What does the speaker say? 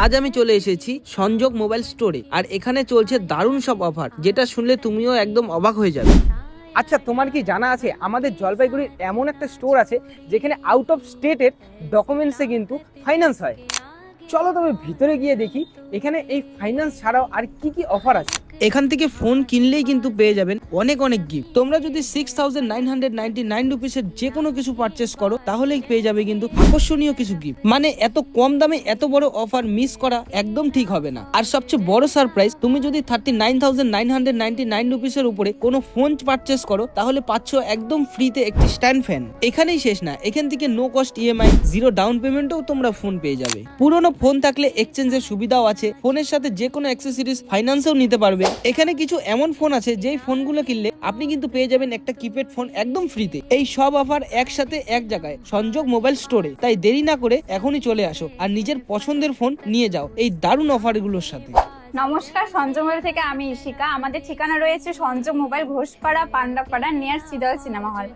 আজ আমি চলে এসেছি সংযোগ মোবাইল স্টোরে, আর এখানে চলছে দারুণ সব অফার, যেটা শুনলে তুমিও একদম অবাক হয়ে যাবে। আচ্ছা, তোমার কি জানা আছে আমাদের জলপাইগুড়ির এমন একটা স্টোর আছে যেখানে আউট অফ স্টেটের ডকুমেন্টসে কিন্তু ফাইন্যান্স হয়? চলো তবে ভিতরে গিয়ে দেখি এখানে এই ফাইন্যান্স ছাড়াও আর কি কি অফার আছে। এখান থেকে ফোন কিনলেই কিন্তু পেয়ে যাবেন অনেক অনেক গিফট। তোমরা যদি 6999 রুপিসের যে কোনো কিছু পারচেস করো তাহলেই পেয়ে যাবে কিন্তু আকর্ষণীয় কিছু গিফট। মানে এত কম দামে এত বড় অফার মিস করা একদম ঠিক হবে না। আর সবচেয়ে বড় সারপ্রাইজ, তুমি যদি 39,999 রুপিসের উপরে কোনো ফোন পারচেস করো তাহলে পাচ্ছ একদম ফ্রিতে একটি স্ট্যান্ড ফ্যান। এখানেই শেষ না, এখান থেকে no cost EMI, zero down পেমেন্টেও তোমরা ফোন পেয়ে যাবে। পুরনো ফোন থাকলে এক্সচেঞ্জের সুবিধাও আছে। ফোনের সাথে যে কোনো অ্যাক্সেসরিজ ফাইন্যান্সেও নিতে পারবে। এখানে কিছু এমন ফোন আছে যেই ফোনগুলো কিনলে আপনি কিন্তু পেয়ে যাবেন একটা কিপ্যাড ফোন একদম ফ্রিতে। এই সব অফার একসাথে এক জায়গায় সংযোগ মোবাইল স্টোরে। তাই দেরি না করে এখনই চলে আসো আর নিজের পছন্দের ফোন নিয়ে যাও এই দারুণ অফারগুলোর সাথে। নমস্কার, সংযোগ মোবাইল থেকে আমি ইশিকা। আমাদের ঠিকানা রয়েছে সংযোগ mobile, Ghoshpara, Pandapara, near Siddle cinema hall.